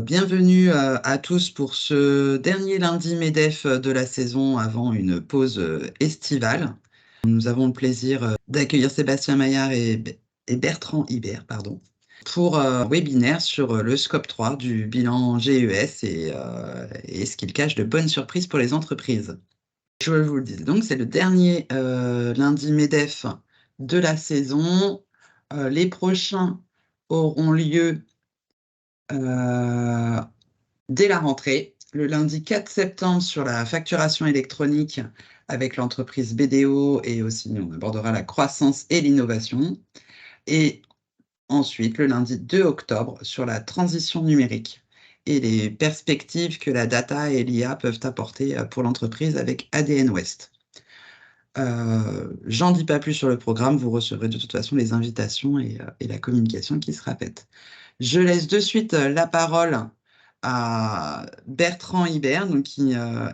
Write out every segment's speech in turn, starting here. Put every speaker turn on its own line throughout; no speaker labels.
Bienvenue à tous pour ce dernier lundi MEDEF de la saison avant une pause estivale. Nous avons le plaisir d'accueillir Sébastien Maillard et Bertrand Hibert, pardon, pour un webinaire sur le scope 3 du bilan GES et ce qu'il cache de bonnes surprises pour les entreprises. Je vous le dis, donc c'est le dernier lundi MEDEF de la saison. Les prochains auront lieu euh, dès la rentrée, le lundi 4 septembre sur la facturation électronique avec l'entreprise BDO et aussi on abordera la croissance et l'innovation. Et ensuite, le lundi 2 octobre sur la transition numérique et les perspectives que la data et l'IA peuvent apporter pour l'entreprise avec ADN West. J'en dis pas plus sur le programme, vous recevrez de toute façon les invitations et la communication qui sera faite. Je laisse de suite la parole à Bertrand Hibert, donc qui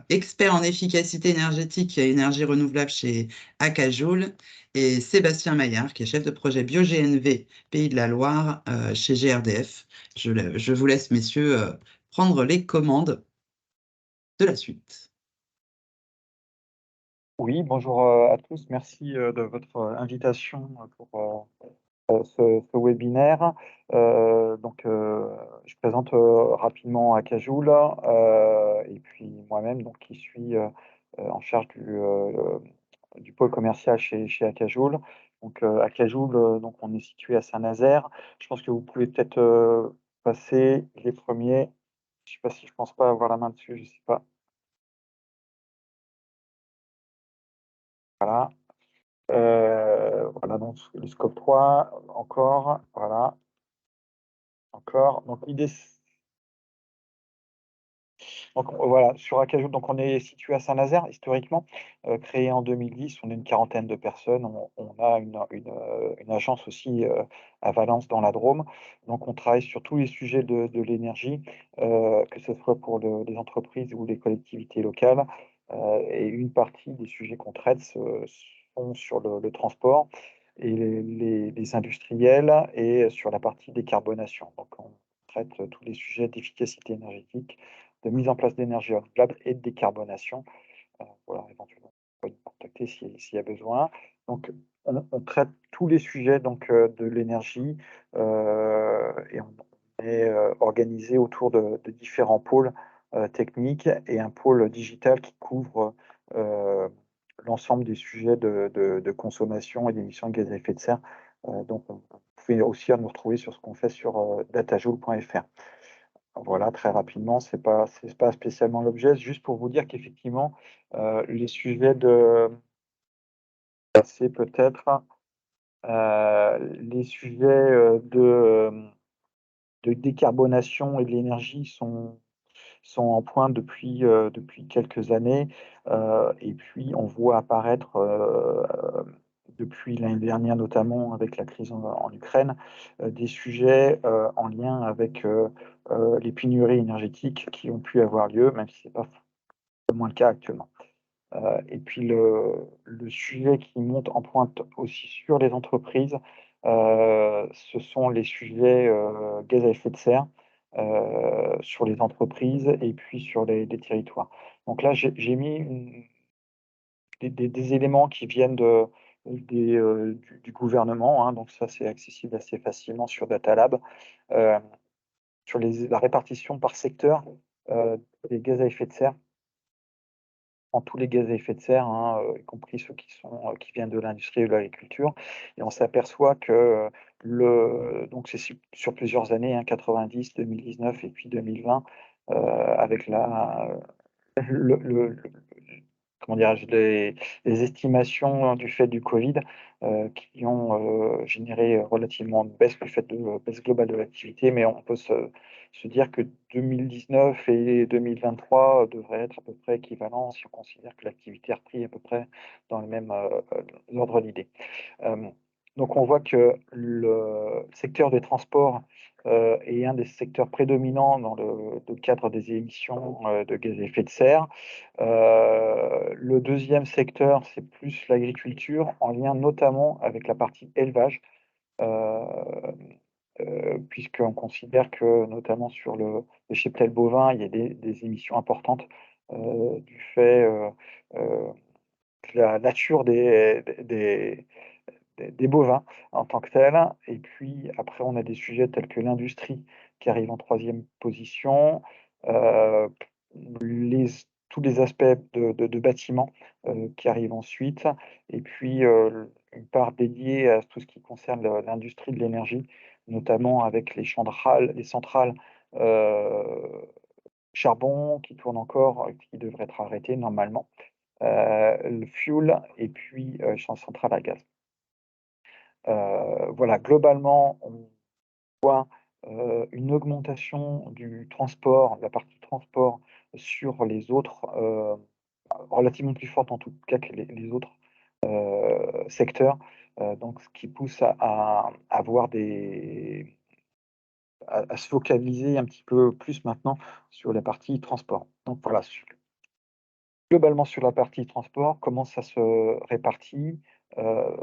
expert en efficacité énergétique et énergie renouvelable chez Acajoule, et Sébastien Maillard, qui est chef de projet BioGNV Pays de la Loire chez GRDF. Je vous laisse, messieurs, prendre les commandes de la suite.
Oui, bonjour à tous. Merci de votre invitation pour ce webinaire. Je présente rapidement Acajoule et puis moi-même qui suis en charge du pôle commercial chez Acajoule. Acajoule, on est situé à Saint-Nazaire. Je pense que vous pouvez peut-être passer les premiers. Je sais pas si je pense pas avoir la main dessus, je sais pas. Voilà. Voilà, donc le scope 3, encore, voilà, encore. Donc l'idée, voilà, sur Acajou, donc on est situé à Saint-Nazaire, historiquement, créé en 2010, on est une quarantaine de personnes. On a une agence aussi à Valence, dans la Drôme. Donc on travaille sur tous les sujets de l'énergie, que ce soit pour les entreprises ou les collectivités locales. Et une partie des sujets qu'on traite sont sur le transport et les industriels et sur la partie décarbonation. Donc on traite tous les sujets d'efficacité énergétique, de mise en place d'énergie renouvelable et de décarbonation. Voilà, éventuellement, on peut nous contacter s'il y a besoin. Donc, on traite tous les sujets de l'énergie et on est organisé autour de différents pôles techniques et un pôle digital qui couvre l'ensemble des sujets de consommation et d'émissions de gaz à effet de serre. Donc, vous pouvez aussi nous retrouver sur ce qu'on fait sur datajoule.fr. Voilà, très rapidement, c'est pas spécialement l'objet, juste pour vous dire qu'effectivement, les sujets c'est peut-être, les sujets de décarbonation et de l'énergie sont en pointe depuis quelques années. Et puis on voit apparaître, depuis l'année dernière, notamment avec la crise en Ukraine, des sujets en lien avec les pénuries énergétiques qui ont pu avoir lieu, même si c'est pas moins le cas actuellement. Et puis le sujet qui monte en pointe aussi sur les entreprises, ce sont les sujets gaz à effet de serre sur les entreprises et puis sur les territoires. Donc là, j'ai mis des éléments qui viennent du gouvernement, hein, donc ça, c'est accessible assez facilement sur Datalab, sur la répartition par secteur des gaz à effet de serre, en tous les gaz à effet de serre, hein, y compris ceux qui viennent de l'industrie et de l'agriculture. Et on s'aperçoit que donc c'est sur plusieurs années, hein, 90, 2019 et puis 2020, avec le comment dirais-je? Les estimations du fait du Covid, qui ont généré relativement une baisse du fait de baisse globale de l'activité. Mais on peut se dire que 2019 et 2023 devraient être à peu près équivalents si on considère que l'activité a repris à peu près dans le même ordre d'idée. Donc on voit que le secteur des transports est un des secteurs prédominants dans le cadre des émissions de gaz à effet de serre. Le deuxième secteur, c'est plus l'agriculture, en lien notamment avec la partie élevage. puisqu'on considère que, notamment sur le cheptel bovin, il y a des émissions importantes, du fait, de la nature des bovins en tant que tels. Et puis après, on a des sujets tels que l'industrie qui arrive en troisième position, heu, les tous les aspects de bâtiments, qui arrivent ensuite, et puis, une part dédiée à tout ce qui concerne l'industrie de l'énergie, notamment avec les centrales, heu, charbon qui tournent encore, qui devraient être arrêtées normalement, le fuel, et puis, centrales à gaz. Voilà, globalement, on voit, une augmentation du transport, de la partie transport sur les autres, relativement plus forte en tout cas que les autres, secteurs, donc ce qui pousse à avoir à se focaliser un petit peu plus maintenant sur la partie transport. Donc voilà, globalement sur la partie transport, comment ça se répartit? Heu,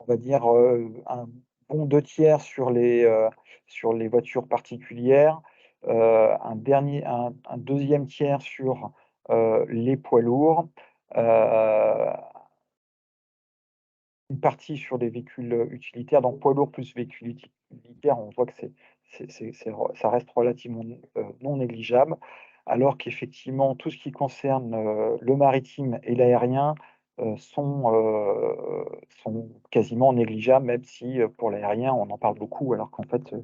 on va dire, un bon 2 tiers sur les voitures particulières, un 2e tiers sur, les poids lourds, heu, une partie sur des véhicules, utilitaires. Donc poids lourds plus véhicules utilitaires, on voit que ça reste relativement non négligeable. Alors qu'effectivement, tout ce qui concerne, le maritime et l'aérien, sont quasiment négligeables, même si, pour l'aérien, on en parle beaucoup, alors qu'en fait,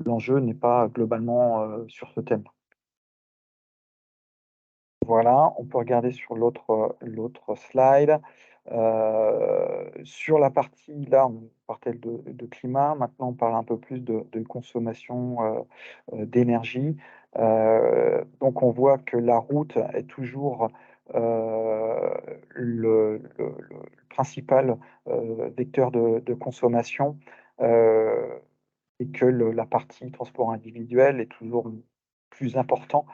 l'enjeu n'est pas globalement, sur ce thème. Voilà, on peut regarder sur l'autre slide. Sur la partie là, on partait de climat, maintenant on parle un peu plus de consommation, d'énergie. Donc on voit que la route est toujours, le principal, vecteur de consommation, heu et que la partie transport individuel est toujours plus important,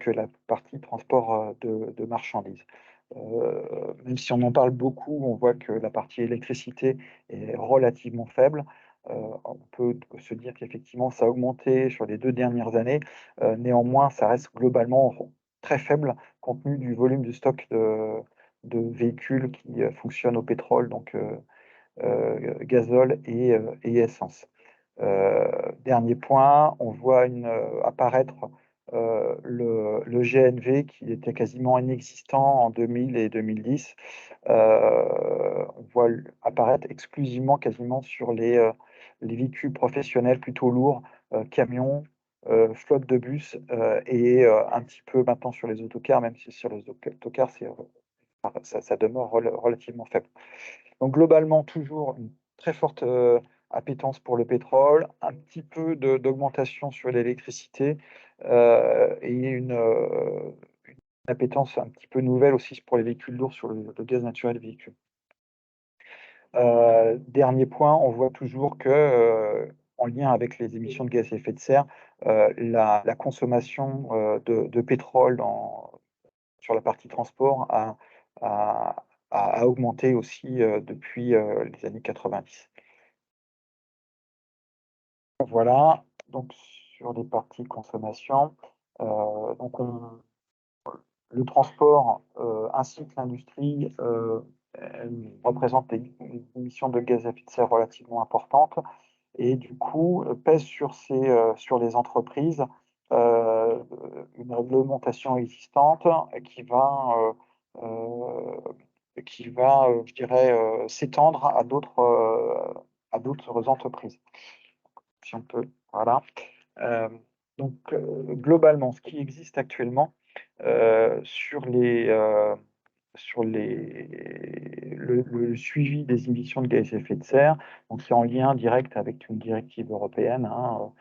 que la partie transport, de marchandises. Même si on en parle beaucoup, on voit que la partie électricité est relativement faible. On peut se dire qu'effectivement ça a augmenté sur les 2 dernières années. Néanmoins, ça reste globalement très faible compte tenu du volume de stock de véhicules qui, fonctionnent au pétrole, donc gazole et essence. Dernier point, on voit apparaître, le GNV qui était quasiment inexistant en 2000 et 2010. On voit apparaître exclusivement quasiment sur les véhicules professionnels plutôt lourds, camions, flotte de bus, et un petit peu maintenant sur les autocars, même si sur les autocars, ça demeure relativement faible. Donc globalement, toujours une très forte, appétence pour le pétrole, un petit peu d'augmentation sur l'électricité, et une appétence un petit peu nouvelle aussi pour les véhicules lourds sur le gaz naturel véhicule. Dernier point, on voit toujours que, en lien avec les émissions de gaz à effet de serre, la consommation, de pétrole sur la partie transport a a augmenté aussi, depuis, les années 90. Voilà, donc sur les parties consommation, donc le transport, ainsi que l'industrie, elles représentent des émissions de gaz à effet de serre relativement importantes, et du coup, pèsent sur les entreprises, heu, une réglementation existante qui va, je dirais, s'étendre à d'autres entreprises. Si on peut, voilà. Hem, donc, globalement, ce qui existe actuellement, sur le suivi des émissions de gaz à effet de serre, donc c'est en lien direct avec une directive européenne, hein,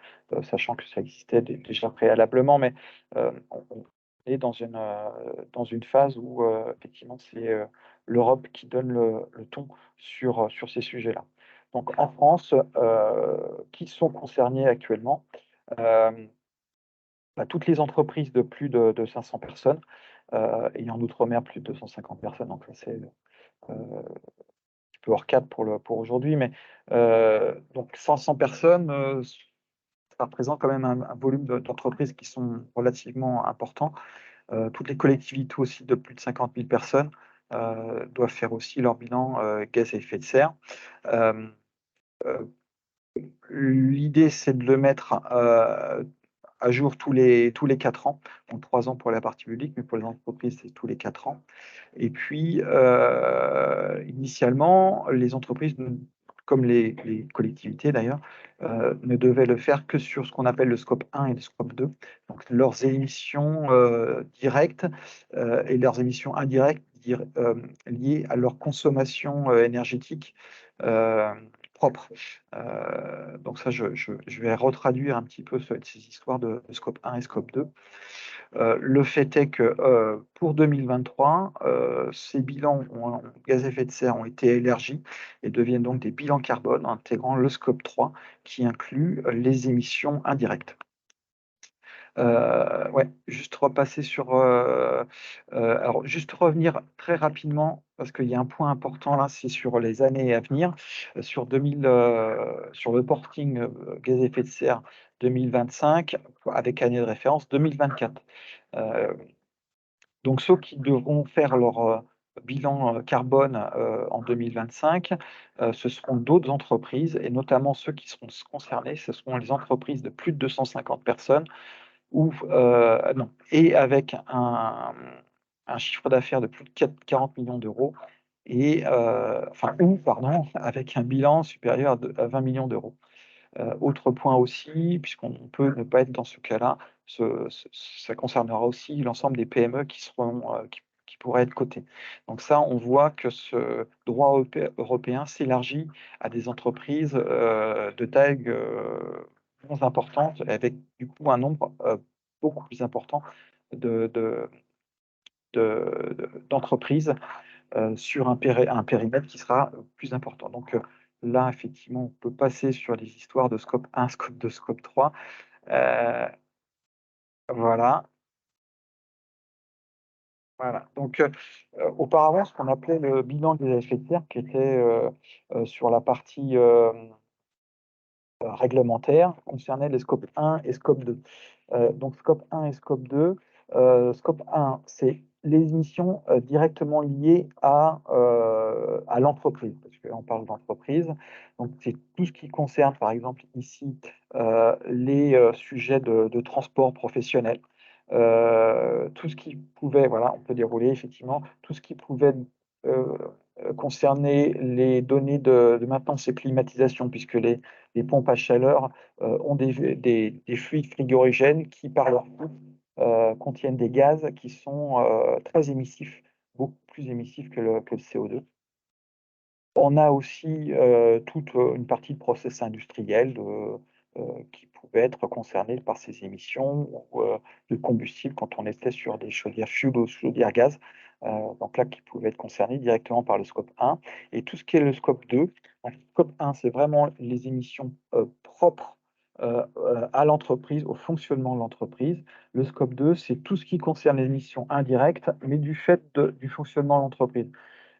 sachant que ça existait déjà préalablement, mais, on est dans une phase où, effectivement, c'est, l'Europe qui donne le ton sur ces sujets-là. Donc en France, qui sont concernés actuellement? Hem, Toutes les entreprises de plus de 500 personnes, et en outre-mer plus de 250 personnes, donc ça c'est, heu, peu hors cadre pour aujourd'hui, mais donc 500 personnes, ça représente quand même un volume d'entreprises qui sont relativement importants. Toutes les collectivités aussi de plus de 50 000 personnes doivent faire aussi leur bilan gaz à effet de serre. Hem, L'idée, c'est de le mettre à jour tous les 4 ans, donc 3 ans pour la partie publique, mais pour les entreprises, c'est tous les 4 ans. Et puis, initialement, les entreprises, comme les collectivités d'ailleurs, ne devaient le faire que sur ce qu'on appelle le scope 1 et le scope 2, donc leurs émissions directes et leurs émissions indirectes liées à leur consommation énergétique propre. Donc ça, je vais retraduire un petit peu ces histoires de scope 1 et scope 2. Le fait est que, pour 2023, ces bilans en gaz à effet de serre ont été élargis et deviennent donc des bilans carbone intégrant le scope 3 qui inclut, les émissions indirectes. Ouais, juste repasser sur, alors juste revenir très rapidement parce qu'il y a un point important là, c'est sur les années à venir. Sur sur le reporting, gaz à effet de serre 2025 avec année de référence 2024. Heu, donc ceux qui devront faire leur, bilan, carbone, en 2025, ce seront d'autres entreprises et notamment ceux qui seront concernés, ce seront les entreprises de plus de 250 personnes ou non et avec un chiffre d'affaires de plus de 40 millions d'euros et enfin ou pardon, avec un bilan supérieur à 20 millions d'euros. Autre point aussi, puisqu'on peut ne pas être dans ce cas-là, ça concernera aussi l'ensemble des PME qui seront, qui pourraient être cotées. Donc ça, on voit que ce droit européen s'élargit à des entreprises, de taille, moins importante avec du coup un nombre, beaucoup plus important de d'entreprises, sur un périmètre qui sera, plus important. Donc, là, effectivement, on peut passer sur les histoires de scope 1, scope 2, scope 3. Heu, voilà, voilà. Donc, auparavant, ce qu'on appelait le bilan des effets de serre qui était, sur la partie, réglementaire, concernait les scopes 1 et scope 2. Donc scope 1 et scope 2, scope 1, c'est les émissions, directement liées à l'entreprise, parce que là, on parle d'entreprise. Donc c'est tout ce qui concerne, par exemple, ici, les, sujets de transport professionnel. Tout ce qui pouvait voilà, on peut dérouler effectivement, tout ce qui pouvait, heu concerner les données de maintenance et climatisation puisque les pompes à chaleur, ont des fluides frigorigènes qui, par leur flux, contiennent des gaz qui sont, très émissifs, beaucoup plus émissifs que le CO2. On a aussi, toute, une partie de process industriel qui pouvait être concernée par ces émissions ou, de combustible quand on était sur des chaudières fuel ou chaudières gaz. Donc là, qui pouvaient être concernés directement par le scope 1 et tout ce qui est le scope 2. Donc scope 1, c'est vraiment les émissions, propres, à l'entreprise, au fonctionnement de l'entreprise. Le scope 2, c'est tout ce qui concerne les émissions indirectes, mais du fait du fonctionnement de l'entreprise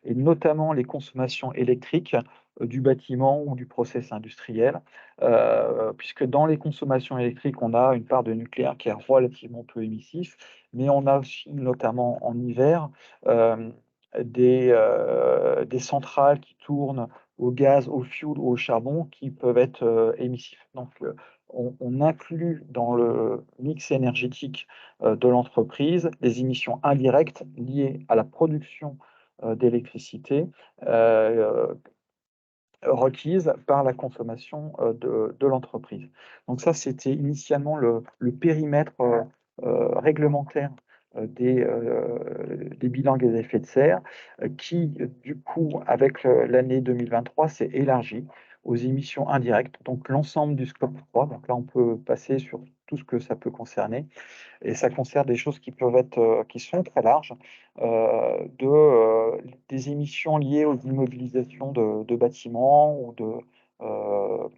et notamment les consommations électriques, du bâtiment ou du process industriel. Puisque dans les consommations électriques, on a une part de nucléaire qui est relativement peu émissif, mais on a aussi, notamment en hiver, hem, des centrales qui tournent au gaz, au fioul ou au charbon qui peuvent être, émissifs. Donc, on inclut dans le mix énergétique, de l'entreprise les émissions indirectes liées à la production d'électricité, heu, requise par la consommation, de l'entreprise. Donc ça, c'était initialement le périmètre, réglementaire, des bilans gaz à effet de serre, qui, du coup, avec, l'année 2023, s'est élargi aux émissions indirectes, donc l'ensemble du scope 3. Donc là, on peut passer sur tout ce que ça peut concerner. Et ça concerne des choses qui peuvent être, qui sont très larges, des émissions liées aux immobilisations de bâtiments ou heu,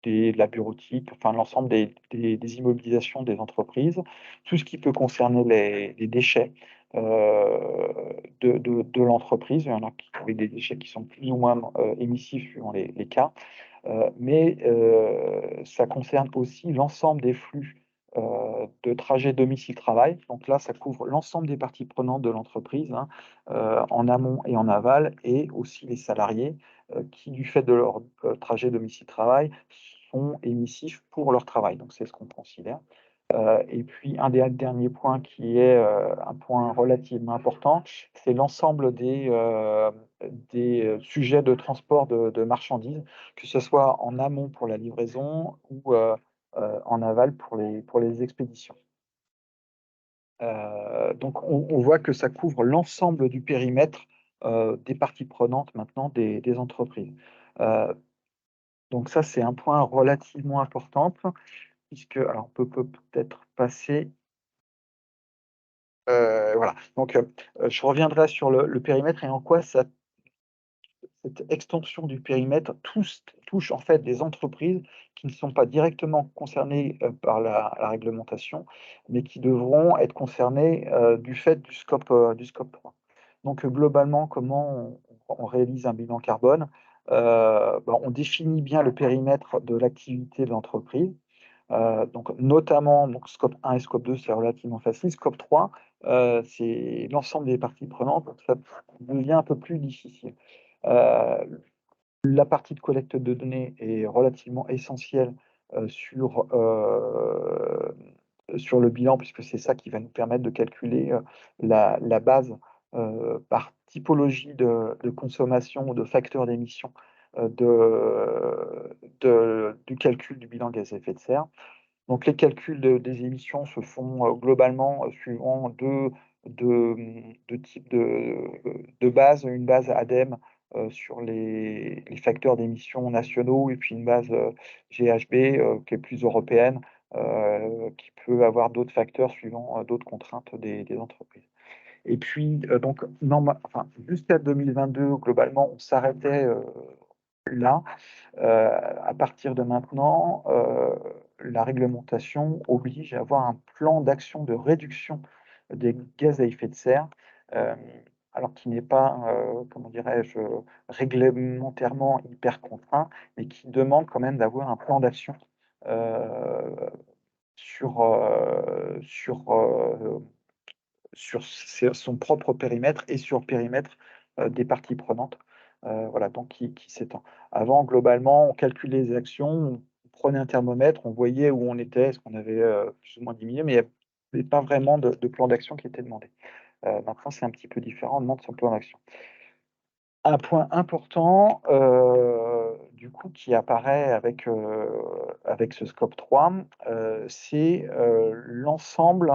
de la bureautique, enfin l'ensemble des immobilisations des entreprises. Tout ce qui peut concerner les déchets, de l'entreprise. Il y en a avec des déchets qui sont plus ou moins émissifs suivant les cas. Mais ça concerne aussi l'ensemble des flux de trajet domicile-travail. Donc là, ça couvre l'ensemble des parties prenantes de l'entreprise, hein, en amont et en aval, et aussi les salariés qui, du fait de leur trajet domicile-travail, sont émissifs pour leur travail. Donc c'est ce qu'on considère. Et puis un des derniers points qui est un point relativement important, c'est l'ensemble des sujets de transport de marchandises, que ce soit en amont pour la livraison ou en aval pour les expéditions. Donc on voit que ça couvre l'ensemble du périmètre des parties prenantes maintenant des entreprises. Heu, donc ça, c'est un point relativement important puisque alors on peut peut-être passer. Voilà, donc je reviendrai sur le périmètre et en quoi cette extension du périmètre touche en fait des entreprises qui ne sont pas directement concernées, par la réglementation, mais qui devront être concernées, du fait du scope 3. Donc globalement, comment on réalise un bilan carbone? On définit bien le périmètre de l'activité de l'entreprise. Donc notamment, donc scope 1 et scope 2, c'est relativement facile. Scope 3, c'est l'ensemble des parties prenantes, donc ça devient un peu plus difficile. Heu, la partie de collecte de données est relativement essentielle, sur le bilan, puisque c'est ça qui va nous permettre de calculer, la base, par typologie de consommation ou de facteur d'émission, du calcul du bilan gaz à effet de serre. Donc les calculs des émissions se font, globalement, suivant deux types de bases. Une base ADEME, sur les facteurs d'émissions nationaux et puis une base, GHB, qui est plus européenne, qui peut avoir d'autres facteurs suivant, d'autres contraintes des entreprises. Et puis, donc jusqu'à 2022, globalement, on s'arrêtait, là. À partir de maintenant, la réglementation oblige à avoir un plan d'action de réduction des gaz à effet de serre, hem, alors qui n'est pas, comment dirais-je, réglementairement hyper contraint, mais qui demande quand même d'avoir un plan d'action, heu, sur, son propre périmètre et sur le périmètre, des parties prenantes, voilà, donc qui s'étend. Avant, globalement, on calculait les actions, on prenait un thermomètre, on voyait où on était, est-ce qu'on avait, plus ou moins diminué, mais il y avait pas vraiment de plan d'action qui était demandé. Maintenant, c'est un petit peu différent, on demande son plan d'action. Un point important, du coup, qui apparaît avec ce scope 3, c'est, l'ensemble,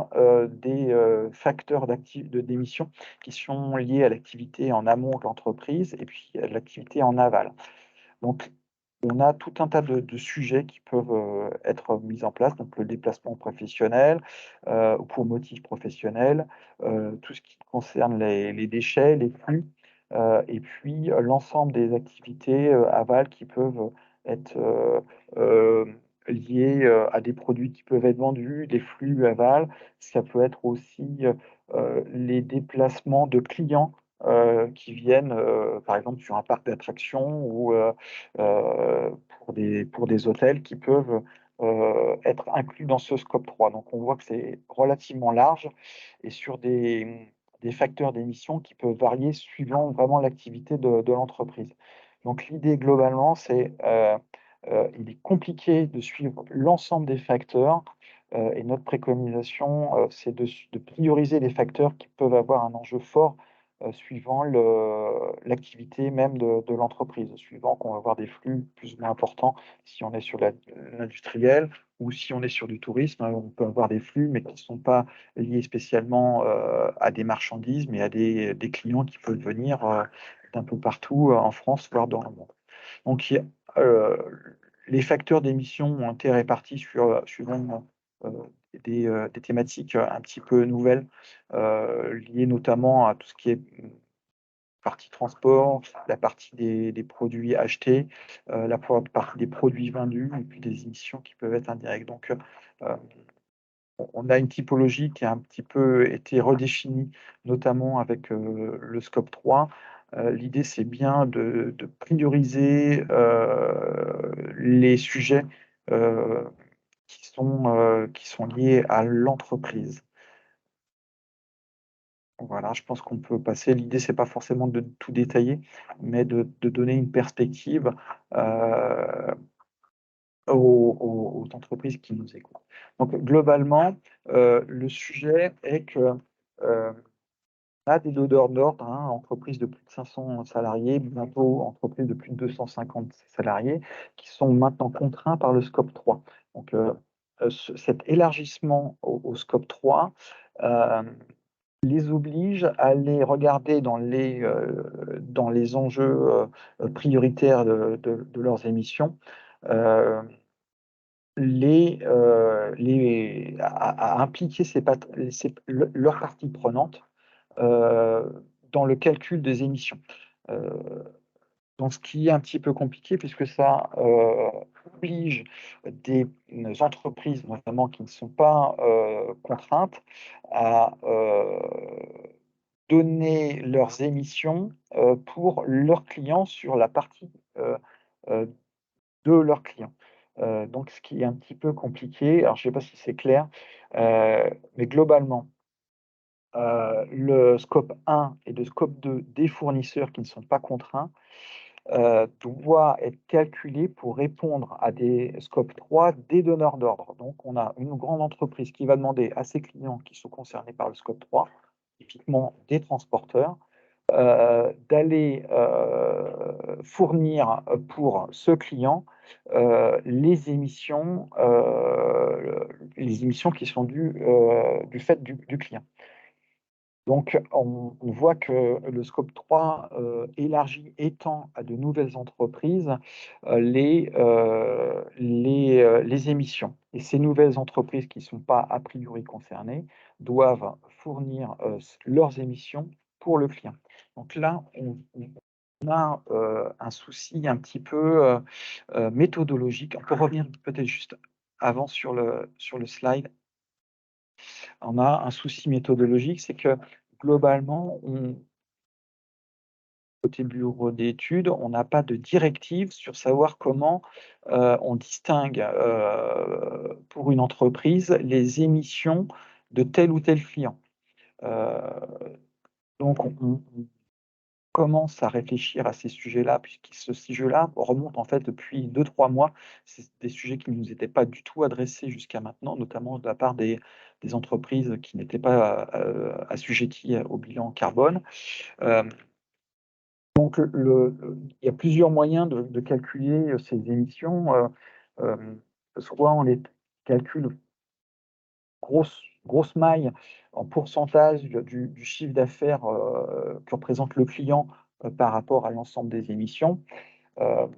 des, facteurs d'émission qui sont liés à l'activité en amont de l'entreprise et puis à l'activité en aval. Donc on a tout un tas de sujets qui peuvent, être mis en place, donc le déplacement professionnel, ou pour motif professionnel, tout ce qui concerne les déchets, les flux, et puis, l'ensemble des activités, aval qui peuvent être, liées, à des produits qui peuvent être vendus, des flux aval. Ça peut être aussi, les déplacements de clients, qui viennent, par exemple sur un parc d'attractions ou, pour des hôtels qui peuvent, être inclus dans ce scope 3. Donc on voit que c'est relativement large et sur des facteurs d'émission qui peuvent varier suivant vraiment l'activité de l'entreprise. Donc l'idée globalement, c'est, il est compliqué de suivre l'ensemble des facteurs, et notre préconisation, c'est de prioriser les facteurs qui peuvent avoir un enjeu fort, suivant l'activité même de l'entreprise, suivant qu'on va avoir des flux plus ou moins importants si on est sur l'industriel ou si on est sur du tourisme, on peut avoir des flux mais qui ne sont pas liés spécialement, à des marchandises, mais à des clients qui peuvent venir, d'un peu partout, en France, voire dans le monde. Donc il y a, les facteurs d'émission ont été répartis suivant, des thématiques, un petit peu nouvelles, liées notamment à tout ce qui est, partie transport, la partie des produits achetés, partie des produits vendus et puis des émissions qui peuvent être indirectes. Donc, on a une typologie qui a un petit peu été redéfinie, notamment avec, le scope 3. L'idée, c'est bien de prioriser, les sujets, heu, qui sont liés à l'entreprise. Voilà, je pense qu'on peut passer. L'idée, c'est pas forcément de tout détailler, mais de donner une perspective, heu, aux entreprises qui nous écoutent. Donc globalement, le sujet est que, on a des donneurs d'ordre, hein, entreprises de plus de 500 salariés, bientôt entreprises de plus de 250 salariés, qui sont maintenant contraints par le scope 3. Donc, cet élargissement au scope 3, les oblige à aller regarder dans les enjeux, prioritaires de leurs émissions, heu, à impliquer leurs parties prenantes, dans le calcul des émissions. Heu, donc ce qui est un petit peu compliqué puisque ça, oblige des entreprises, notamment qui ne sont pas, contraintes à, donner leurs émissions, pour leurs clients sur la partie, heu, de leurs clients. Donc ce qui est un petit peu compliqué, alors je ne sais pas si c'est clair, mais globalement, le scope 1 et le scope 2 des fournisseurs qui ne sont pas contraints, doit être calculé pour répondre à des scope 3 des donneurs d'ordre. Donc on a une grande entreprise qui va demander à ses clients qui sont concernés par le scope 3, typiquement des transporteurs, d'aller, fournir, pour ce client, les émissions qui sont dues, du fait du client. Donc on voit que le scope 3, élargit, étend à de nouvelles entreprises, les émissions et ces nouvelles entreprises qui ne sont pas a priori concernées doivent fournir, leurs émissions pour le client. Donc là, on a, un souci un petit peu, méthodologique. On peut revenir peut-être juste avant sur le slide. On a un souci méthodologique, c'est que globalement, côté bureau d'études, on n'a pas de directive sur savoir comment, on distingue, pour une entreprise, les émissions de tel ou tel client. Heu, donc on commence à réfléchir à ces sujets-là, puisque ce sujet-là remonte en fait depuis 2-3 mois. C'est des sujets qui ne nous étaient pas du tout adressés jusqu'à maintenant, notamment de la part des entreprises qui n'étaient pas, assujetties au bilan carbone. Hem Donc il y a plusieurs moyens de calculer, ces émissions, soit on les calcule grosse maille en pourcentage du chiffre d'affaires, que représente le client, par rapport à l'ensemble des émissions, heu,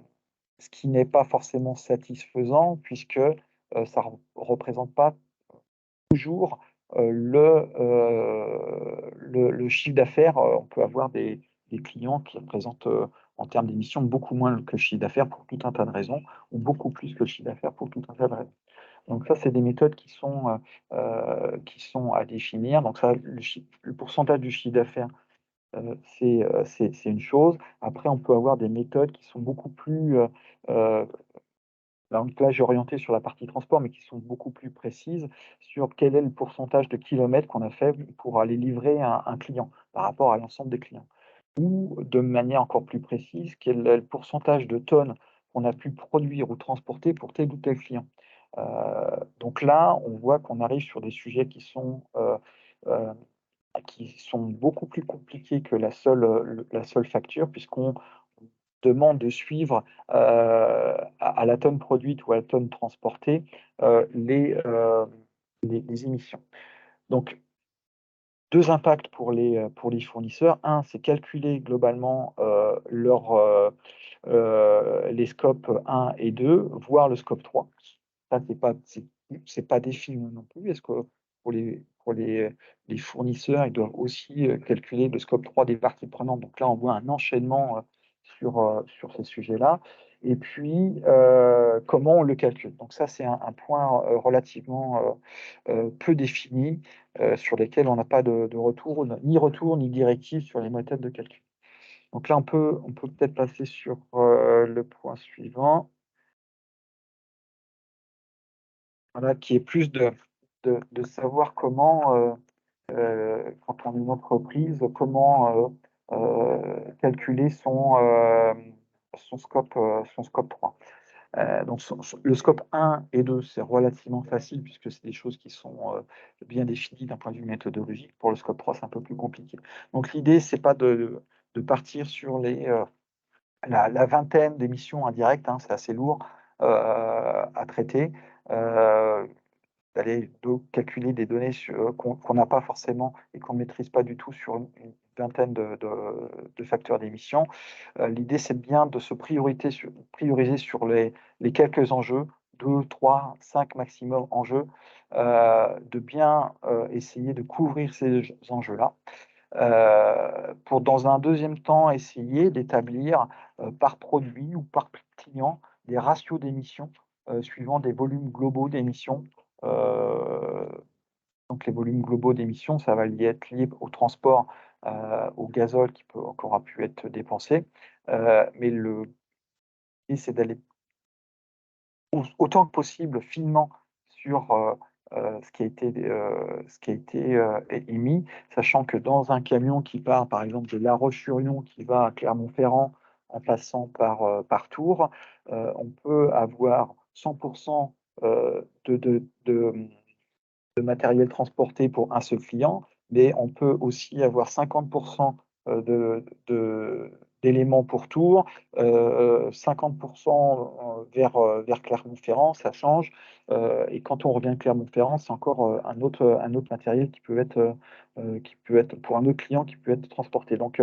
ce qui n'est pas forcément satisfaisant puisque, ça représente pas toujours, le chiffre d'affaires, on peut avoir des clients qui représentent, en termes d'émissions, beaucoup moins que le chiffre d'affaires pour tout un tas de raisons, ou beaucoup plus que le chiffre d'affaires pour tout un tas de raisons. Donc ça, c'est des méthodes qui sont à définir. Donc ça, le pourcentage du chiffre d'affaires, c'est une chose. Après, on peut avoir des méthodes qui sont beaucoup plus, heu donc là, j'ai orienté sur la partie transport, mais qui sont beaucoup plus précises sur quel est le pourcentage de kilomètres qu'on a fait pour aller livrer un client par rapport à l'ensemble des clients. Ou de manière encore plus précise, quel est le pourcentage de tonnes qu'on a pu produire ou transporter pour tel ou tel client. Heu, donc là, on voit qu'on arrive sur des sujets heu, qui sont beaucoup plus compliqués que la seule facture puisqu'on demande de suivre, à la tonne produite ou à la tonne transportée, les émissions. Donc 2 impacts pour les fournisseurs. Un, c'est calculer globalement, les scopes 1 et 2, voire le scope 3. Ça, c'est pas défini non plus. Est-ce que pour les fournisseurs, ils doivent aussi, calculer le scope 3 des parties prenantes? Donc là, on voit un enchaînement, sur ces sujets-là Et puis, comment on le calcule. Donc ça, c'est un point relativement peu défini, sur lesquels on n'a pas de retour ni directive sur les méthodes de calcul. Donc là, on peut peut-être passer sur le point suivant. Voilà, qui est plus de savoir comment, quand on est une entreprise, comment calculer son scope 3. Donc le scope 1 et 2, c'est relativement facile puisque c'est des choses qui sont bien définies d'un point de vue méthodologique. Pour le scope 3, c'est un peu plus compliqué. Donc l'idée, c'est pas de partir sur la vingtaine d'émissions indirectes, hein, c'est assez lourd à traiter. D'aller calculer des données qu'on n'a pas forcément et qu'on ne maîtrise pas du tout sur une vingtaine de facteurs d'émission. L'idée, c'est bien de se prioriser sur les quelques enjeux, 2, 3, 5 maximum enjeux, de bien essayer de couvrir ces enjeux-là. Pour dans un deuxième temps, essayer d'établir par produit ou par client des ratios d'émissions suivant des volumes globaux d'émissions. Euh, donc les volumes globaux d'émissions, ça va être lié au transport, au gazole qui aura pu être dépensé. Mais l'idée, c'est d'aller autant que possible finement sur ce qui a été émis, sachant que dans un camion qui part, par exemple, de La Roche-sur-Yon, qui va à Clermont-Ferrand, en passant par Tours, on peut avoir 100% de matériel transporté pour un seul client, mais on peut aussi avoir 50% d'éléments pour Tours, 50% vers Clermont-Ferrand, ça change. Et quand on revient à Clermont-Ferrand, c'est encore un autre matériel qui peut être pour un autre client qui peut être transporté. Donc,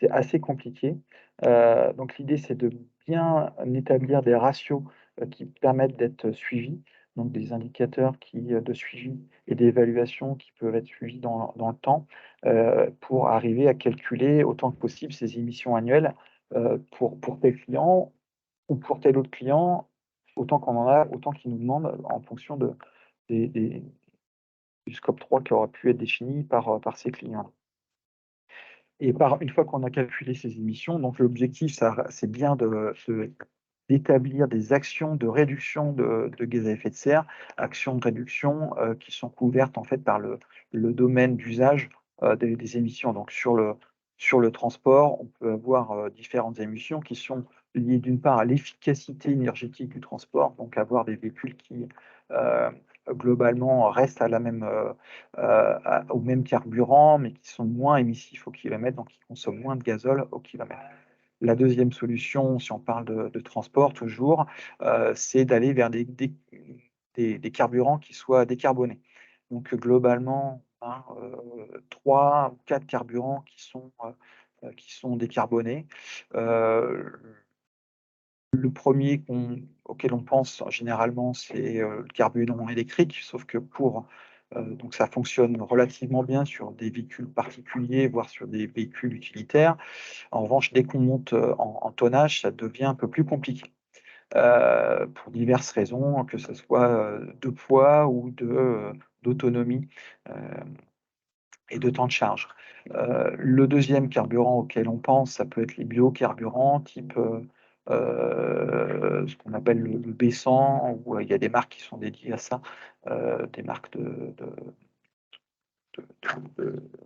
c'est assez compliqué. Donc, l'idée, c'est de bien établir des ratios qui permettent d'être suivis, donc des indicateurs de suivi et d'évaluation qui peuvent être suivis dans le temps, pour arriver à calculer autant que possible ces émissions annuelles pour tel client ou pour tel autre client, autant qu'on en a, autant qu'il nous demande en fonction du scope 3 qui aura pu être défini par ces clients. Et une fois qu'on a calculé ces émissions, donc l'objectif, c'est bien d'établir des actions de réduction de gaz à effet de serre, actions de réduction qui sont couvertes en fait par le domaine d'usage des émissions. Donc sur le transport, on peut avoir différentes émissions qui sont liées d'une part à l'efficacité énergétique du transport, donc avoir des véhicules qui globalement restent au même carburant, mais qui sont moins émissifs au kilomètre, donc qui consomment moins de gazole au kilomètre. La deuxième solution, si on parle de transport toujours, c'est d'aller vers des carburants qui soient décarbonés. Donc globalement, 3 ou 4 carburants qui sont décarbonés. Le premier auquel on pense généralement, c'est le carburant électrique, sauf que donc ça fonctionne relativement bien sur des véhicules particuliers, voire sur des véhicules utilitaires. En revanche, dès qu'on monte en tonnage, ça devient un peu plus compliqué, pour diverses raisons, que ce soit de poids ou d'autonomie et de temps de charge. Le deuxième carburant auquel on pense, ça peut être les biocarburants type ce qu'on appelle le B100, où il y a des marques qui sont dédiées à ça, des marques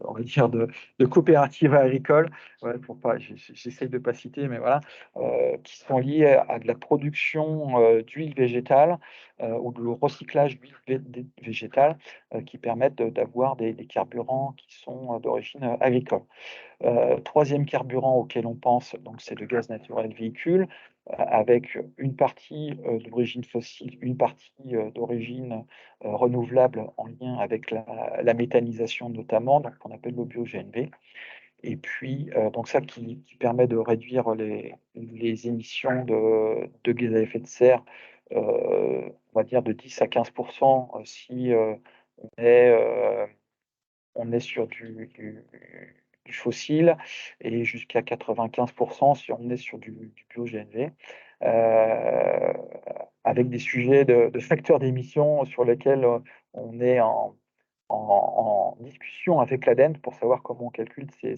on va dire de coopératives agricoles, ouais, pour pas, j'essaye de pas citer, mais voilà, qui sont liées à de la production d'huile végétale ou de recyclage d'huile végétale, qui permettent d'avoir des carburants qui sont d'origine agricole. Troisième carburant auquel on pense, donc c'est le gaz naturel véhicule, avec une partie d'origine fossile, une partie d'origine renouvelable en lien avec la méthanisation notamment, donc qu'on appelle le bio-GNV. Et puis, donc ça qui permet de réduire les émissions de gaz à effet de serre, on va dire de 10 à 15% si on est sur du fossile, et jusqu'à 95% si on est sur du bio-GNV. avec des sujets de facteurs d'émission sur lesquels on est en discussion avec l'ADEME pour savoir comment on calcule ces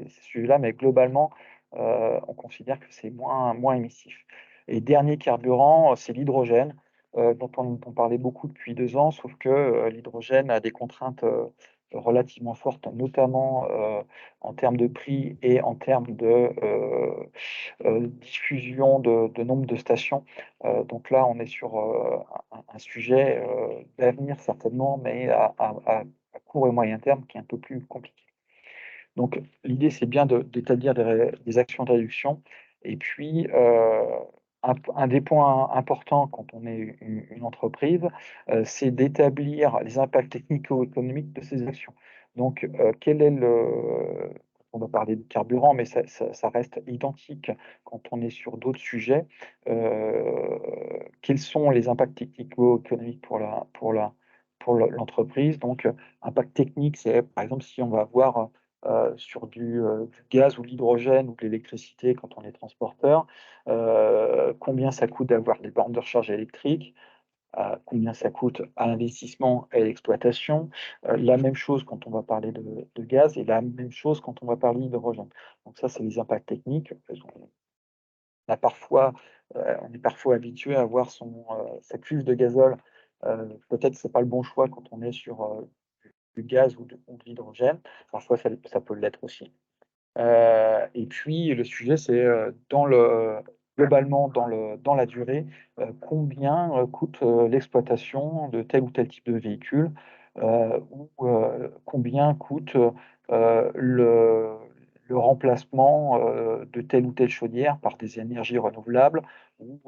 sujets-là, mais globalement, on considère que c'est moins émissif. Et dernier carburant, c'est l'hydrogène, dont on entend parler beaucoup depuis 2 ans, sauf que l'hydrogène a des contraintes relativement fortes, notamment en termes de prix et en termes de diffusion de nombre de stations. Donc là, on est sur un sujet d'avenir certainement, mais à court et moyen terme qui est un peu plus compliqué. Donc l'idée, c'est bien d'établir des actions de réduction. Et puis, un des points importants quand on est une entreprise, c'est d'établir les impacts technico-économiques de ces actions. Donc, quel est on va parler de carburant, mais ça reste identique quand on est sur d'autres sujets. Quels sont les impacts technico-économiques pour l'entreprise? Donc, impact technique, c'est par exemple si on va avoir sur du gaz ou l'hydrogène ou de l'électricité quand on est transporteur, combien ça coûte d'avoir des bornes de recharge électriques, combien ça coûte à l'investissement et à l'exploitation. La même chose quand on va parler de gaz et la même chose quand on va parler d'hydrogène. Donc ça, c'est les impacts techniques. On est parfois habitué à voir sa cuve de gazole. Peut-être que c'est pas le bon choix quand on est sur du gaz ou de l'hydrogène. Parfois, ça peut l'être aussi. Et puis le sujet, c'est globalement dans la durée, combien coûte l'exploitation de tel ou tel type de véhicule, ou combien coûte le remplacement de telle ou telle chaudière par des énergies renouvelables, ou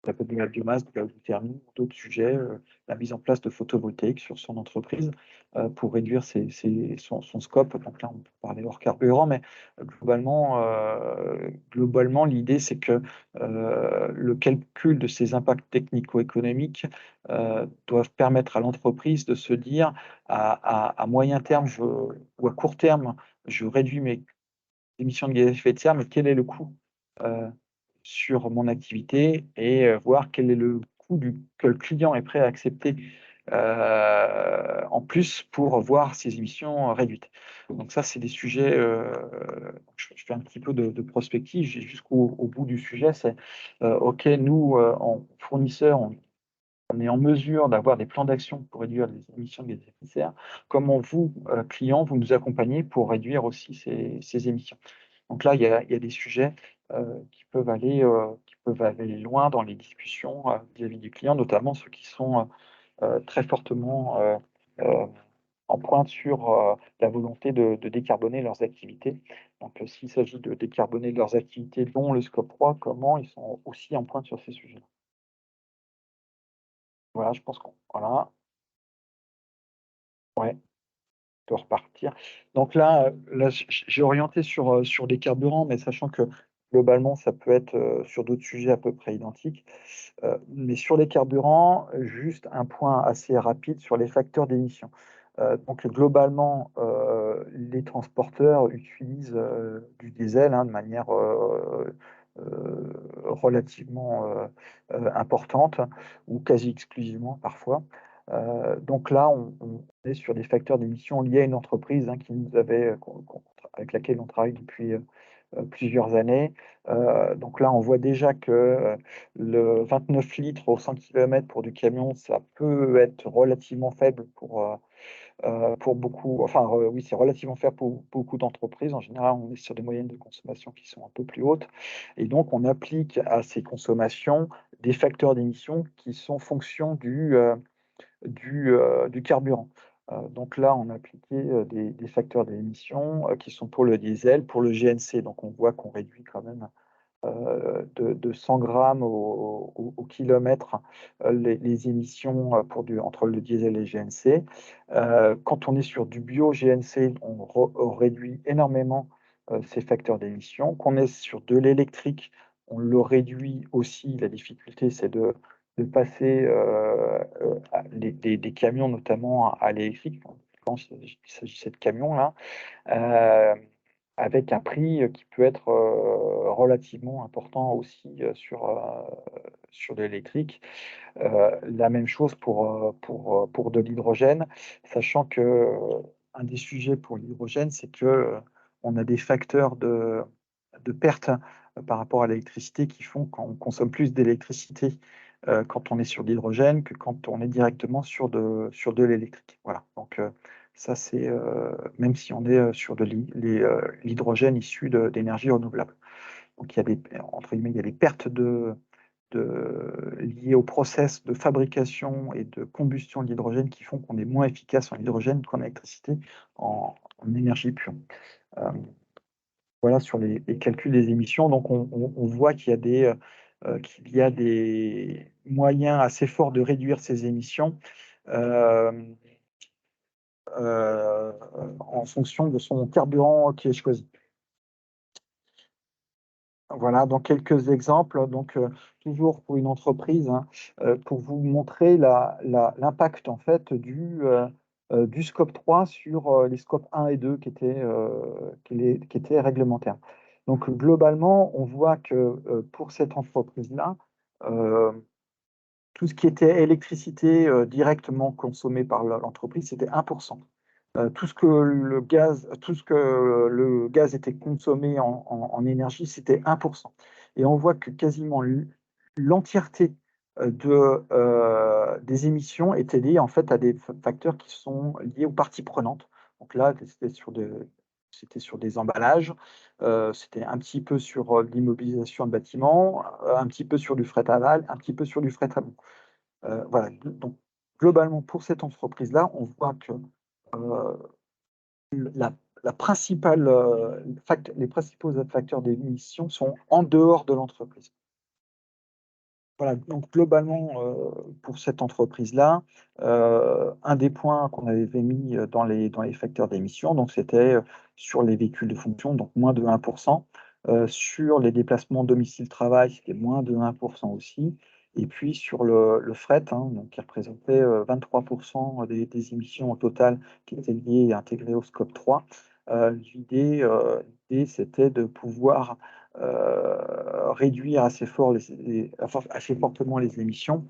ça peut être de la biomasse, de la géothermie, d'autres sujets, la mise en place de photovoltaïque sur son entreprise, pour réduire son scope. Donc là, on peut parler hors carburant, mais globalement, l'idée, c'est que le calcul de ces impacts technico-économiques doivent permettre à l'entreprise de se dire à moyen terme ou à court terme, je réduis mes émissions de gaz à effet de serre, mais quel est le coût sur mon activité et voir quel est le coût que le client est prêt à accepter en plus pour voir ses émissions réduites. Donc ça, c'est des sujets, je fais un petit peu de prospective jusqu'au bout du sujet, c'est OK, nous, en fournisseur, on est en mesure d'avoir des plans d'action pour réduire les émissions de gaz à effet de serre. Comment vous, clients, vous nous accompagnez pour réduire aussi ces émissions? Donc là, il y a des sujets qui peuvent aller loin dans les discussions vis-à-vis du client, notamment ceux qui sont très fortement en pointe sur la volonté de décarboner leurs activités. Donc, s'il s'agit de décarboner leurs activités, dont le scope 3, comment ils sont aussi en pointe sur ces sujets-là. Voilà, je pense qu'on voilà, ouais, de repartir. Donc là, j'ai orienté sur des carburants, mais sachant que globalement, ça peut être sur d'autres sujets à peu près identiques. Mais sur les carburants, juste un point assez rapide sur les facteurs d'émission. Donc globalement, les transporteurs utilisent du diesel, hein, de manière relativement importante, ou quasi exclusivement parfois. Donc là, on est sur des facteurs d'émission liés à une entreprise, hein, avec laquelle on travaille depuis plusieurs années. Donc là, on voit déjà que le 29 litres au 100 km pour du camion, ça peut être relativement faible pour beaucoup. Enfin, oui, c'est relativement faible pour beaucoup d'entreprises. En général, on est sur des moyennes de consommation qui sont un peu plus hautes. Et donc, on applique à ces consommations des facteurs d'émission qui sont fonction du carburant. Donc là, on a appliqué des facteurs d'émission qui sont pour le diesel, pour le GNC. Donc on voit qu'on réduit quand même de 100 grammes au kilomètre les émissions entre le diesel et le GNC. Quand on est sur du bio-GNC, on réduit énormément ces facteurs d'émission. Quand on est sur de l'électrique, on le réduit aussi. La difficulté, c'est de passer des camions notamment à l'électrique. Je pense qu'il s'agissait de camions là. avec un prix qui peut être relativement important aussi sur de l'électrique. La même chose pour de l'hydrogène, sachant que un des sujets pour l'hydrogène, c'est que on a des facteurs de perte par rapport à l'électricité qui font qu'on consomme plus d'électricité quand on est sur de l'hydrogène que quand on est directement sur de l'électrique. Voilà, donc ça c'est même si on est sur de l'hydrogène issu d'énergie renouvelable. Donc il y a des, entre guillemets, il y a des pertes liées au process de fabrication et de combustion de l'hydrogène qui font qu'on est moins efficace en hydrogène qu'en électricité en énergie pure. Voilà sur les calculs des émissions. Donc on voit qu'il y a des moyens assez forts de réduire ces émissions en fonction de son carburant qui est choisi. Voilà, donc quelques exemples, donc toujours pour une entreprise, hein, pour vous montrer l'impact en fait du scope 3 sur les scopes 1 et 2 qui étaient réglementaires. Donc globalement, on voit que pour cette entreprise-là, tout ce qui était électricité directement consommée par l'entreprise, c'était 1%. Tout ce que le gaz était consommé en énergie, c'était 1%. Et on voit que quasiment l'entièreté des émissions étaient liées en fait à des facteurs qui sont liés aux parties prenantes. Donc là, c'était sur des emballages, c'était un petit peu sur l'immobilisation de bâtiments, un petit peu sur du fret aval, un petit peu sur du fret amont. Voilà. Donc globalement, pour cette entreprise-là, on voit que la principale, les principaux facteurs d'émission sont en dehors de l'entreprise. Voilà, donc globalement, pour cette entreprise-là, un des points qu'on avait mis dans les facteurs d'émission, donc c'était sur les véhicules de fonction, donc moins de 1%. Sur les déplacements domicile-travail, c'était moins de 1% aussi. Et puis sur le fret, hein, donc qui représentait 23% des émissions au total qui étaient liées et intégrées au scope 3. L'idée, c'était de pouvoir réduire assez fortement les émissions,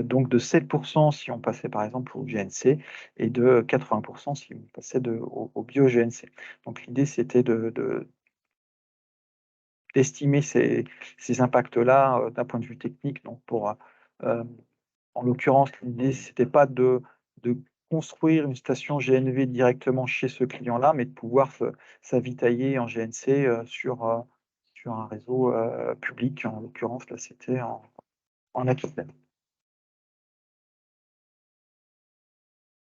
donc de 7% si on passait par exemple au GNC et de 80% si on passait au bio-GNC. Donc l'idée c'était d'estimer ces impacts-là d'un point de vue technique. Donc en l'occurrence, l'idée c'était pas de construire une station GNV directement chez ce client-là, mais de pouvoir s'avitailler en GNC sur un réseau public. En l'occurrence, là, c'était en Aquitaine.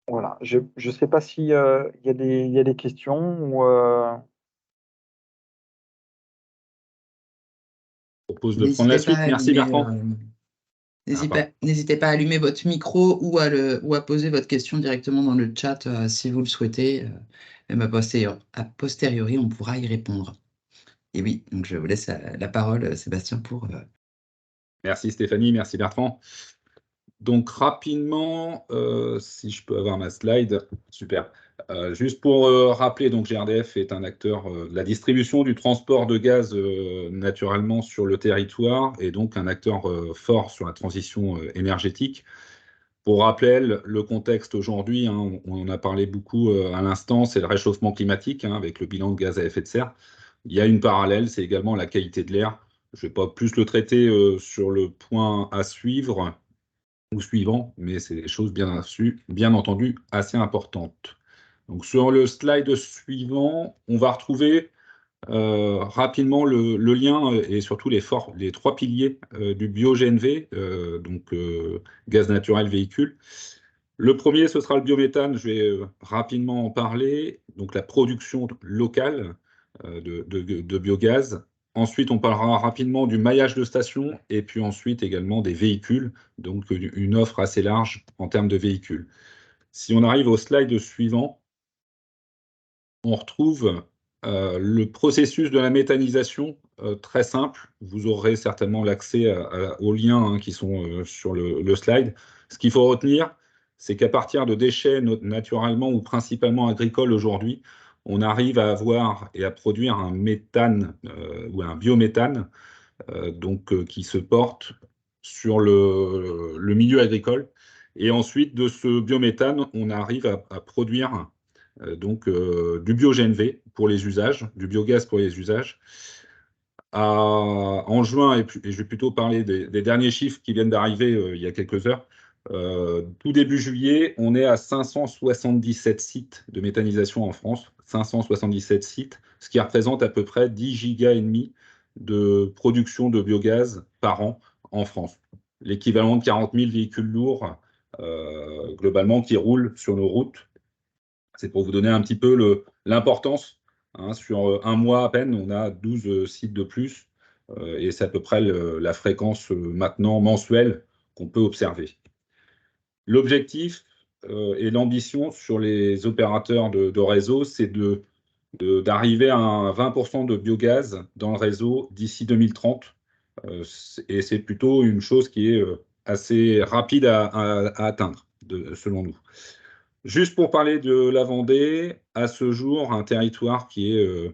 Voilà. Je ne sais pas s'il y a des questions ou.
Je propose de prendre la suite. Merci Bertrand.
N'hésitez pas à allumer votre micro ou à poser votre question directement dans le chat si vous le souhaitez. Même a posteriori, on pourra y répondre. Et oui, donc je vous laisse la parole, Sébastien, pour.
Merci Stéphanie, merci Bertrand. Donc rapidement, si je peux avoir ma slide, super. Juste pour rappeler, donc GRDF est un acteur de la distribution du transport de gaz naturellement sur le territoire et donc un acteur fort sur la transition énergétique. Pour rappel, le contexte aujourd'hui, hein, on en a parlé beaucoup à l'instant, c'est le réchauffement climatique hein, avec le bilan de gaz à effet de serre. Il y a une parallèle, c'est également la qualité de l'air. Je ne vais pas plus le traiter sur le point à suivre ou suivant, mais c'est des choses bien entendu assez importantes. Donc sur le slide suivant, on va retrouver rapidement le lien et surtout les trois piliers du bio-GNV, donc gaz naturel véhicule. Le premier, ce sera le biométhane, je vais rapidement en parler, donc la production locale de biogaz. Ensuite, on parlera rapidement du maillage de stations et puis ensuite également des véhicules, donc une offre assez large en termes de véhicules. Si on arrive au slide suivant, on retrouve le processus de la méthanisation très simple. Vous aurez certainement l'accès aux liens hein, qui sont sur le slide. Ce qu'il faut retenir, c'est qu'à partir de déchets naturellement ou principalement agricoles aujourd'hui, on arrive à avoir et à produire un méthane ou un biométhane qui se porte sur le milieu agricole. Et ensuite, de ce biométhane, on arrive à produire du bio-GNV pour les usages, du biogaz pour les usages. En juin, et je vais plutôt parler des derniers chiffres qui viennent d'arriver il y a quelques heures, tout début juillet, on est à 577 sites de méthanisation en France, 577 sites, ce qui représente à peu près 10 gigas et demi de production de biogaz par an en France. L'équivalent de 40 000 véhicules lourds globalement qui roulent sur nos routes. C'est pour vous donner un petit peu l'importance. Sur un mois à peine, on a 12 sites de plus et c'est à peu près la fréquence maintenant mensuelle qu'on peut observer. L'objectif et l'ambition sur les opérateurs de réseau, c'est d'arriver à un 20% de biogaz dans le réseau d'ici 2030. Et c'est plutôt une chose qui est assez rapide à atteindre, selon nous. Juste pour parler de la Vendée, à ce jour, un territoire qui est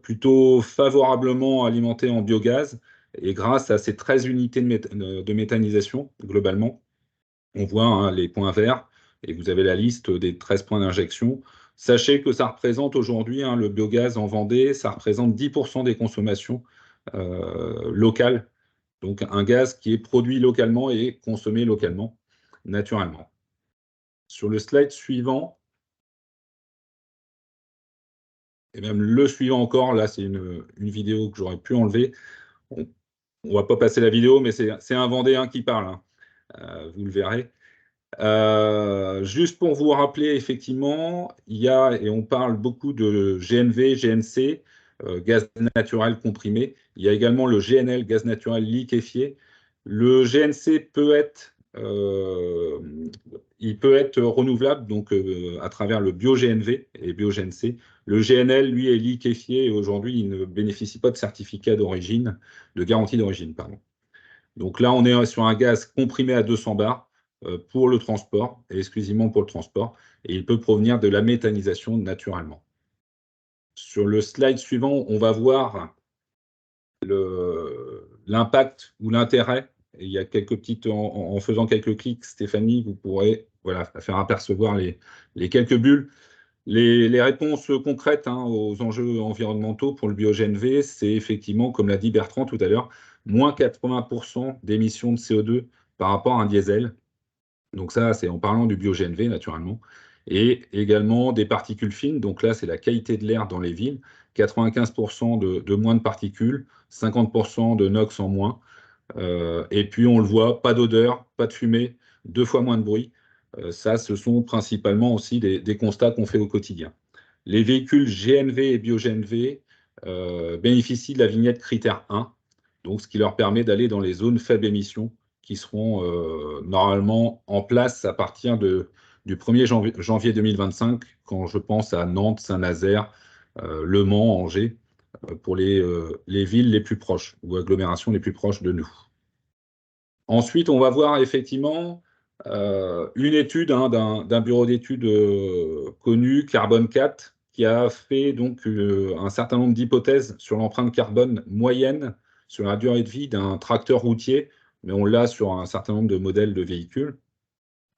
plutôt favorablement alimenté en biogaz, et grâce à ces 13 unités de méthanisation, globalement, on voit les points verts, et vous avez la liste des 13 points d'injection. Sachez que ça représente aujourd'hui, le biogaz en Vendée, ça représente 10% des consommations locales. Donc un gaz qui est produit localement et consommé localement, naturellement. Sur le slide suivant, et même le suivant encore, là c'est une vidéo que j'aurais pu enlever. On ne va pas passer la vidéo, mais c'est un Vendéen qui parle, vous le verrez. Juste pour vous rappeler, effectivement, et on parle beaucoup de GNV, GNC, gaz naturel comprimé. Il y a également le GNL, gaz naturel liquéfié. Le GNC peut être renouvelable donc à travers le bio-GNV et bio-GNC. Le GNL, lui, est liquéfié et aujourd'hui, il ne bénéficie pas de certificat d'origine, de garantie d'origine, pardon. Donc là, on est sur un gaz comprimé à 200 bars pour le transport, et exclusivement pour le transport, et il peut provenir de la méthanisation naturellement. Sur le slide suivant, on va voir l'impact ou l'intérêt. Il y a quelques petites, en faisant quelques clics, Stéphanie, vous pourrez faire apercevoir les quelques bulles. Les réponses concrètes aux enjeux environnementaux pour le bio-GNV, c'est effectivement, comme l'a dit Bertrand tout à l'heure, moins 80% d'émissions de CO2 par rapport à un diesel. Donc ça, c'est en parlant du bio-GNV, naturellement. Et également des particules fines. Donc là, c'est la qualité de l'air dans les villes. 95% de moins de particules, 50% de NOx en moins. Et puis, on le voit, pas d'odeur, pas de fumée, 2 fois moins de bruit. Ça, ce sont principalement aussi des constats qu'on fait au quotidien. Les véhicules GNV et bio-GNV bénéficient de la vignette critère 1, donc ce qui leur permet d'aller dans les zones faibles émissions qui seront normalement en place à partir du 1er janvier 2025, quand je pense à Nantes, Saint-Nazaire, Le Mans, Angers, pour les villes les plus proches ou agglomérations les plus proches de nous. Ensuite, on va voir effectivement une étude d'un bureau d'études connu, Carbone 4, qui a fait donc un certain nombre d'hypothèses sur l'empreinte carbone moyenne sur la durée de vie d'un tracteur routier, mais on l'a sur un certain nombre de modèles de véhicules.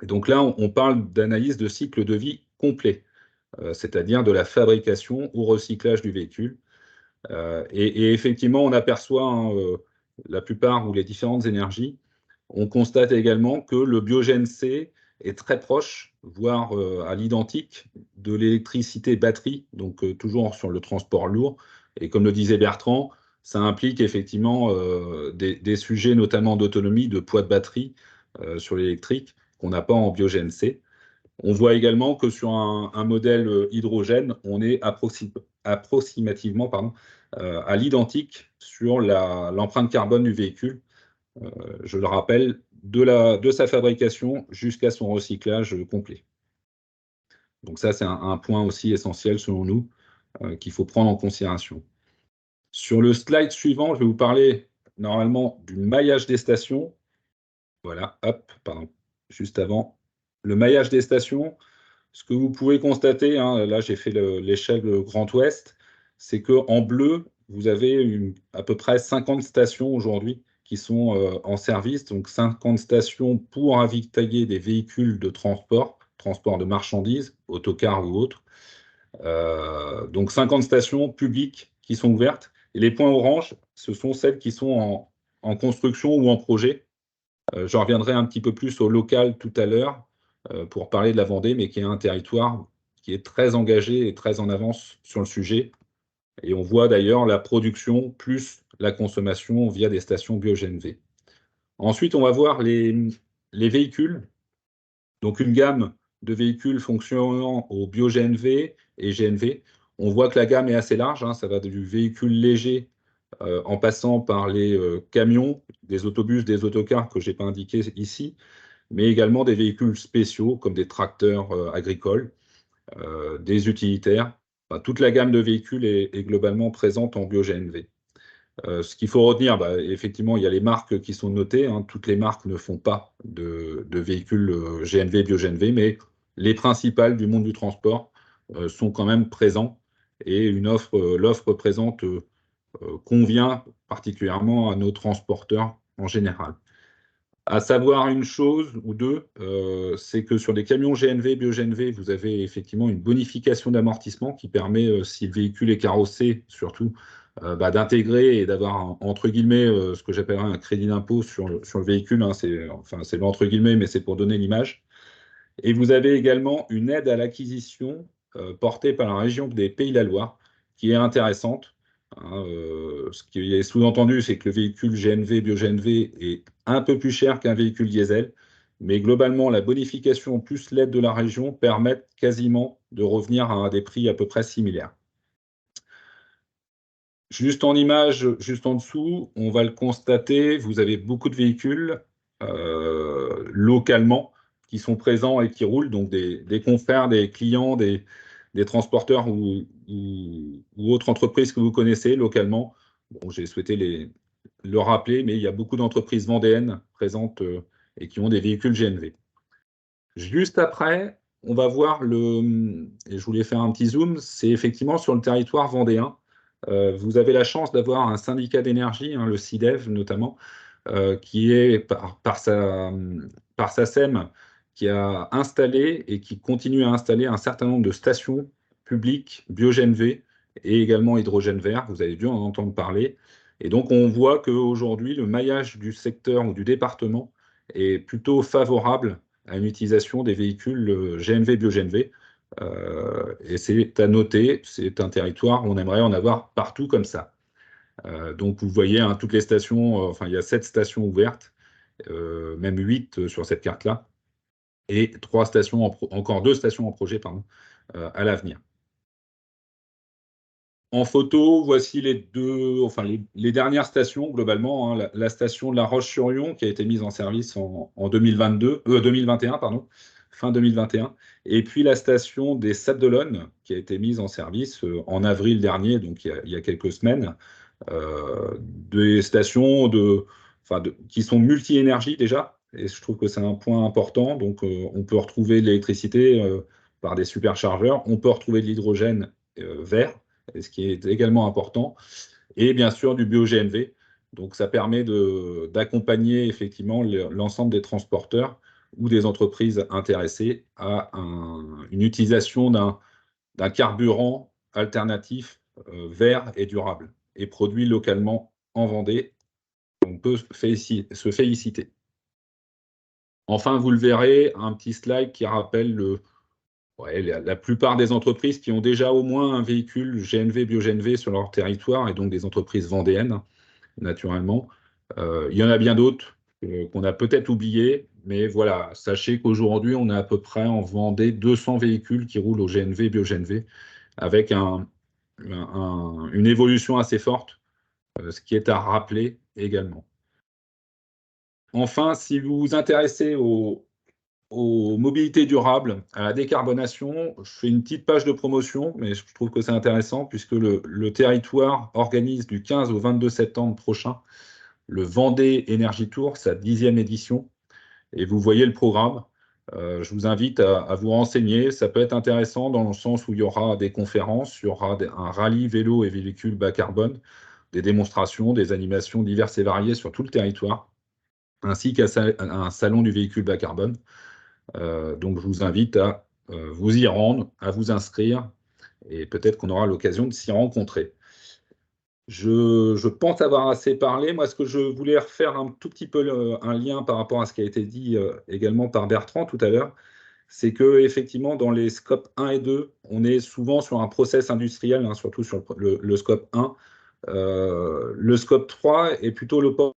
Et donc là, on parle d'analyse de cycle de vie complet, c'est-à-dire de la fabrication au recyclage du véhicule. Et effectivement, on aperçoit la plupart ou les différentes énergies. On constate également que le bio-GNC est très proche, voire à l'identique, de l'électricité batterie, donc toujours sur le transport lourd. Et comme le disait Bertrand, ça implique effectivement des sujets notamment d'autonomie, de poids de batterie sur l'électrique qu'on n'a pas en bio-GNC. On voit également que sur un modèle hydrogène, on est approximativement à l'identique sur l'empreinte carbone du véhicule. Je le rappelle, de sa fabrication jusqu'à son recyclage complet. Donc ça, c'est un point aussi essentiel selon nous qu'il faut prendre en considération. Sur le slide suivant, je vais vous parler normalement du maillage des stations. Voilà, hop, pardon, juste avant. Le maillage des stations, Ce que vous pouvez constater, hein, là j'ai fait l'échelle Grand Ouest, c'est qu'en bleu, vous avez à peu près 50 stations aujourd'hui qui sont en service, donc 50 stations pour ravitailler des véhicules de transport de marchandises, autocars ou autres. Donc 50 stations publiques qui sont ouvertes. Et les points orange, ce sont celles qui sont en construction ou en projet. Je reviendrai un petit peu plus au local tout à l'heure pour parler de la Vendée, mais qui est un territoire qui est très engagé et très en avance sur le sujet. Et on voit d'ailleurs la production plus la consommation via des stations BioGNV. Ensuite, on va voir les véhicules. Donc une gamme de véhicules fonctionnant au BioGNV et GNV. On voit que la gamme est assez large, hein, ça va du véhicule léger en passant par les camions, des autobus, des autocars que je n'ai pas indiqués ici, mais également des véhicules spéciaux comme des tracteurs agricoles, des utilitaires. Enfin, toute la gamme de véhicules est globalement présente en BioGNV. Ce qu'il faut retenir, effectivement, il y a les marques qui sont notées, hein. Toutes les marques ne font pas de véhicules GNV, BioGNV, mais les principales du monde du transport sont quand même présents et l'offre présente convient particulièrement à nos transporteurs en général. À savoir une chose ou deux, c'est que sur des camions GNV, BioGNV, vous avez effectivement une bonification d'amortissement qui permet, si le véhicule est carrossé, surtout, d'intégrer et d'avoir, entre guillemets, ce que j'appellerais un crédit d'impôt sur le véhicule. Hein, c'est entre guillemets, mais c'est pour donner l'image. Et vous avez également une aide à l'acquisition portée par la région des Pays de la Loire, qui est intéressante. Hein, ce qui est sous-entendu, c'est que le véhicule GNV, BioGNV est un peu plus cher qu'un véhicule diesel, mais globalement, la bonification plus l'aide de la région permettent quasiment de revenir à des prix à peu près similaires. Juste en image, juste en dessous, on va le constater, vous avez beaucoup de véhicules localement qui sont présents et qui roulent, donc des confrères, des clients, des transporteurs ou autres entreprises que vous connaissez localement. Bon, j'ai souhaité le rappeler, mais il y a beaucoup d'entreprises vendéennes présentes et qui ont des véhicules GNV. Juste après, on va voir et je voulais faire un petit zoom, c'est effectivement sur le territoire vendéen. Vous avez la chance d'avoir un syndicat d'énergie, hein, le SIDEV notamment, qui est par sa SEM, qui a installé et qui continue à installer un certain nombre de stations publiques BioGNV et également hydrogène vert. Vous avez dû en entendre parler. Et donc, on voit qu'aujourd'hui, le maillage du secteur ou du département est plutôt favorable à une utilisation des véhicules GNV, BioGNV. Et c'est à noter, c'est un territoire où on aimerait en avoir partout comme ça. Donc vous voyez, hein, toutes les stations, enfin il y a 7 stations ouvertes, même 8 sur cette carte-là, et encore 2 stations en projet à l'avenir. En photo, voici les dernières stations globalement, hein, la station de La Roche-sur-Yon qui a été mise en service en 2021, pardon, fin 2021, et puis la station des Sables d'Olonne qui a été mise en service en avril dernier, donc il y a quelques semaines. Des stations qui sont multi-énergie déjà, et je trouve que c'est un point important. Donc, on peut retrouver de l'électricité par des superchargeurs, on peut retrouver de l'hydrogène vert, ce qui est également important, et bien sûr du bio-GNV. Donc, ça permet d'accompagner effectivement l'ensemble des transporteurs ou des entreprises intéressées à une utilisation d'un carburant alternatif vert et durable et produit localement en Vendée. On peut se féliciter. Enfin, vous le verrez, un petit slide qui rappelle la plupart des entreprises qui ont déjà au moins un véhicule GNV, bio-GNV sur leur territoire, et donc des entreprises vendéennes, naturellement. Il y en a bien d'autres qu'on a peut-être oubliées, mais voilà, sachez qu'aujourd'hui, on a à peu près en Vendée 200 véhicules qui roulent au GNV, bio-GNV, avec une évolution assez forte, ce qui est à rappeler également. Enfin, si vous vous intéressez aux mobilités durables, à la décarbonation, je fais une petite page de promotion, mais je trouve que c'est intéressant puisque le territoire organise du 15 au 22 septembre prochain le Vendée Energy Tour, sa 10e édition. Et vous voyez le programme. Je vous invite à vous renseigner. Ça peut être intéressant dans le sens où il y aura des conférences, il y aura un rallye vélo et véhicules bas carbone, des démonstrations, des animations diverses et variées sur tout le territoire, ainsi qu'un salon du véhicule bas carbone. Donc je vous invite à vous y rendre, à vous inscrire, et peut-être qu'on aura l'occasion de s'y rencontrer. Je pense avoir assez parlé. Moi, ce que je voulais refaire un tout petit peu un lien par rapport à ce qui a été dit également par Bertrand tout à l'heure, c'est que effectivement dans les scopes 1 et 2, on est souvent sur un process industriel, hein, surtout sur le scope 1. Le scope 3 est plutôt l'opportunité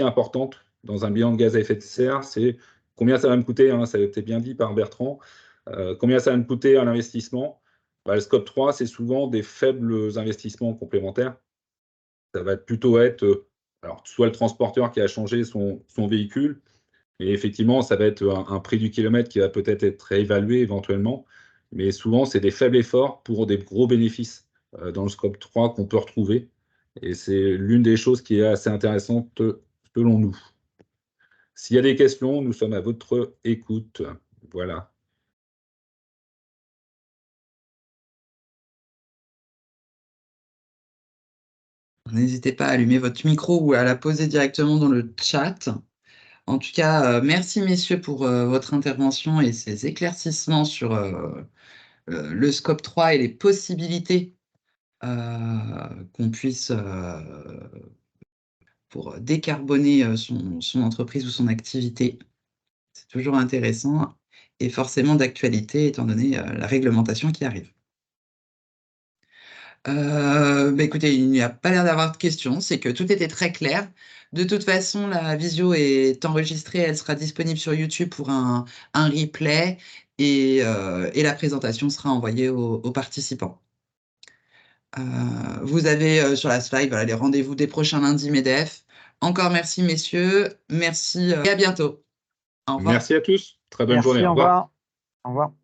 importante dans un bilan de gaz à effet de serre, c'est combien ça va me coûter, hein, ça a été bien dit par Bertrand, combien ça va me coûter à l'investissement. Le scope 3, c'est souvent des faibles investissements complémentaires. Ça va plutôt être alors, soit le transporteur qui a changé son véhicule, mais effectivement, ça va être un prix du kilomètre qui va peut-être être réévalué éventuellement. Mais souvent, c'est des faibles efforts pour des gros bénéfices dans le scope 3 qu'on peut retrouver. Et c'est l'une des choses qui est assez intéressante selon nous. S'il y a des questions, nous sommes à votre écoute. Voilà.
N'hésitez pas à allumer votre micro ou à la poser directement dans le chat. En tout cas, merci messieurs pour votre intervention et ces éclaircissements sur le scope 3 et les possibilités qu'on puisse, pour décarboner son entreprise ou son activité. C'est toujours intéressant et forcément d'actualité étant donné la réglementation qui arrive. Écoutez, il n'y a pas l'air d'avoir de questions, c'est que tout était très clair. De toute façon, la visio est enregistrée, elle sera disponible sur YouTube pour un replay et la présentation sera envoyée aux participants. Vous avez sur la slide voilà, les rendez-vous des prochains lundis MEDEF. Encore merci messieurs, merci et à bientôt. Au revoir.
Merci à tous. Très bonne journée.
Merci,
Au
au
revoir.
revoir. Au revoir.